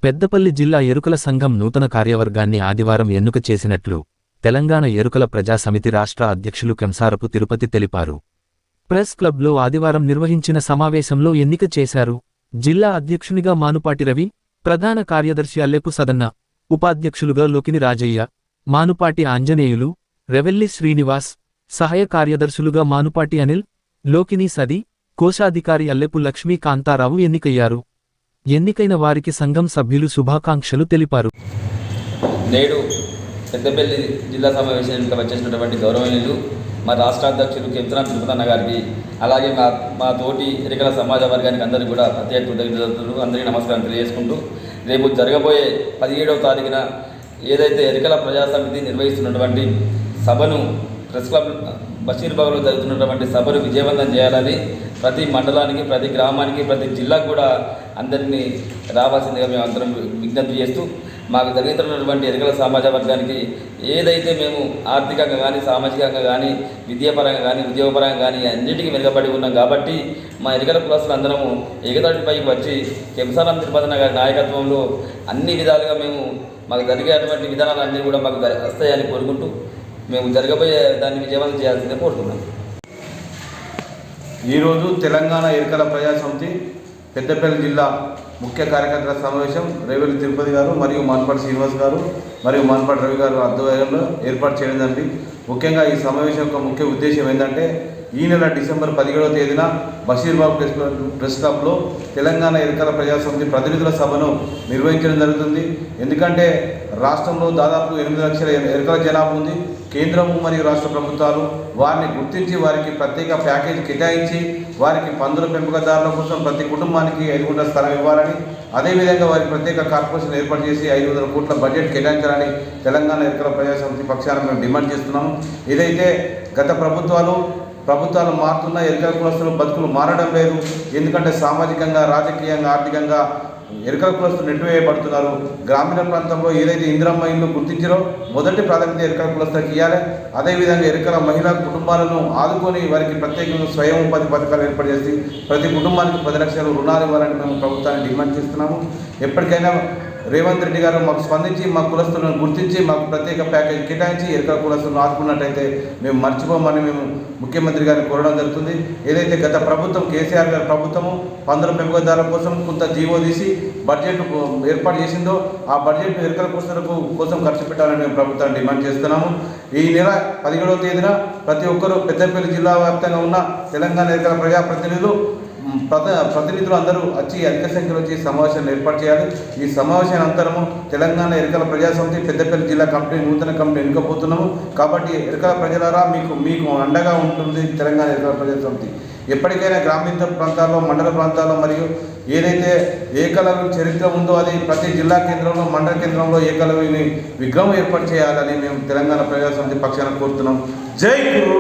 పెద్దపల్లి జిల్లా ఎరుకల సంఘం నూతన కార్యవర్గాన్ని ఆదివారం ఎన్నుక చేసినట్లు తెలంగాణ ఎరుకల ప్రజా సమితి రాష్ట్ర అధ్యక్షులు కెంసారపు తిరుపతి తెలిపారు. ప్రెస్ క్లబ్లో ఆదివారం నిర్వహించిన సమావేశంలో ఎన్నిక చేశారు. జిల్లా అధ్యక్షునిగా మానుపాటి రవి, ప్రధాన కార్యదర్శి అల్లెపు సదన్న, ఉపాధ్యక్షులుగా లోకిని రాజయ్య, మానుపాటి ఆంజనేయులు, రెవెల్లి శ్రీనివాస్, సహాయ కార్యదర్శులుగా మానుపాటి అనిల్, లోకిని సది, కోశాధికారి అల్లెపు లక్ష్మీ కాంతారావు ఎన్నికయ్యారు. ఎన్నికైన వారికి సంఘం సభ్యులు శుభాకాంక్షలు తెలిపారు. నేడు పెద్దపల్లి జిల్లా సమావేశానికి వచ్చేసినటువంటి గౌరవనీయులు మా రాష్ట్ర అధ్యక్షులు కెంసారపు తిరుపతి గారికి, అలాగే మా తోటి ఎరుకల సమాజ వర్గానికి అందరికీ కూడా ప్రత్యేక కృతజ్ఞతలు, అందరికీ నమస్కారం తెలియజేసుకుంటూ, రేపు జరగబోయే 17వ తారీఖున ఏదైతే ఎరుకల ప్రజా సమితి నిర్వహిస్తున్నటువంటి సభను ప్రెస్ క్లబ్ బషీర్బాగ్లో జరుగుతున్నటువంటి సభను విజయవంతం చేయాలని ప్రతి మండలానికి, ప్రతి గ్రామానికి, ప్రతి జిల్లాకు కూడా అందరినీ రావాల్సిందిగా మేము అందరం విజ్ఞప్తి చేస్తూ, మాకు జరుగుతున్నటువంటి ఎరుకల సమాజ వర్గానికి ఏదైతే మేము ఆర్థికంగా కానీ, సామాజికంగా కానీ, విద్యాపరంగా కానీ, ఉద్యోగపరంగా కానీ అన్నిటికీ వెనుకబడి ఉన్నాం కాబట్టి మా ఎరుకల కులస్తులు అందరము ఏకతాటిపైకి వచ్చి కెంసారపు తిరుపతి గారి నాయకత్వంలో అన్ని విధాలుగా మాకు జరిగేటువంటి విధానాలన్నీ కూడా మాకు వస్తాయని కోరుకుంటూ మేము జరగబోయే దాన్ని విజయవంతం చేయాల్సిందే కోరుతున్నాం. ఈరోజు తెలంగాణ ఎరుకల ప్రజా సమితి పెద్దపల్లి జిల్లా ముఖ్య కార్యకర్తల సమావేశం రేవెల్లి తిరుపతి గారు మరియు మాన్పాటి శ్రీనివాస్ గారు మరియు మాన్పాటి రవి గారు ఆధ్వర్యంలో ఏర్పాటు చేయడం జరిగింది. ముఖ్యంగా ఈ సమావేశం యొక్క ముఖ్య ఉద్దేశం ఏంటంటే, ఈ నెల డిసెంబర్ 17వ తేదీన బషీర్బాగ్ ప్రెస్ క్లబ్లో తెలంగాణ ఎరుకల ప్రజా సమితి ప్రతినిధుల సభను నిర్వహించడం జరుగుతుంది. ఎందుకంటే రాష్ట్రంలో దాదాపు 8 లక్షల ఎరుకల జనాభా ఉంది. కేంద్రము మరియు రాష్ట్ర ప్రభుత్వాలు వారిని గుర్తించి వారికి ప్రత్యేక ప్యాకేజీ కేటాయించి వారికి పందుల పెంపకదారుల కోసం ప్రతి కుటుంబానికి 5 గుంటల స్థలం ఇవ్వాలని, అదేవిధంగా వారికి ప్రత్యేక కార్పొరేషన్ ఏర్పాటు చేసి 500 కోట్ల బడ్జెట్ కేటాయించాలని తెలంగాణ ఎరుకల ప్రజా సమితి పక్షాన మేము డిమాండ్ చేస్తున్నాము. ఏదైతే గత ప్రభుత్వాలు మారుతున్న ఎరుకల కులస్తులు బతుకులు మారడం లేదు. ఎందుకంటే సామాజికంగా, రాజకీయంగా, ఆర్థికంగా ఎరుకల కులస్తులు నెట్టివేయబడుతున్నారు. గ్రామీణ ప్రాంతంలో ఏదైతే ఇందిరమ్మ ఇల్లు గుర్తించారో మొదటి ప్రాధాన్యత ఎరుకల కులస్తులకు ఇవ్వాలి. అదేవిధంగా ఎరుకల మహిళా కుటుంబాలను ఆదుకొని వారికి ప్రత్యేకంగా స్వయం ఉపాధి పథకాలు ఏర్పాటు చేసి ప్రతి కుటుంబానికి 10 లక్షలు రుణాలు ఇవ్వాలని మేము ప్రభుత్వాన్ని డిమాండ్ చేస్తున్నాము. ఎప్పటికైనా రేవంత్ రెడ్డి గారు మాకు స్పందించి మా కులస్తులను గుర్తించి మాకు ప్రత్యేక ప్యాకేజ్ కేటాయించి ఎరుకల కులస్తులను ఆదుకున్నట్టయితే మేము మర్చిపోమని మేము ముఖ్యమంత్రి గారిని కోరడం జరుగుతుంది. ఏదైతే గత ప్రభుత్వం కేసీఆర్ గారి ప్రభుత్వము పందుల పెంపకదారుల కోసం కొంత జీవో తీసి బడ్జెట్ ఏర్పాటు చేసిందో ఆ బడ్జెట్ ఎరుకల కులస్తులకు కోసం ఖర్చు పెట్టాలని మేము ప్రభుత్వాన్ని డిమాండ్ చేస్తున్నాము. ఈ నెల 17వ తేదీన ప్రతి ఒక్కరూ పెద్దపల్లి జిల్లా వ్యాప్తంగా ఉన్న తెలంగాణ ఎరుకల ప్రజాప్రతినిధులు అందరూ వచ్చి అధిక సంఖ్యలో వచ్చి సమావేశాన్ని ఏర్పాటు చేయాలి. ఈ సమావేశం అనంతరము తెలంగాణ ఎరుకల ప్రజా సమితి పెద్దపల్లి జిల్లా కమిటీ నూతన కమిటీ ఎన్నుకోబోతున్నాము. కాబట్టి ఎరుకల ప్రజలారా మీకు అండగా ఉంటుంది తెలంగాణ ఎరుకల ప్రజా సమితి. ఎప్పటికైనా గ్రామీణ ప్రాంతాల్లో, మండల ప్రాంతాల్లో మరియు ఏదైతే ఏకలవ్య చరిత్ర ఉందో అది ప్రతి జిల్లా కేంద్రంలో, మండల కేంద్రంలో ఏకలవ్యుని విగ్రహం ఏర్పాటు చేయాలని మేము తెలంగాణ ప్రజా సమితి పక్షాన కోరుతున్నాం. జై గురు.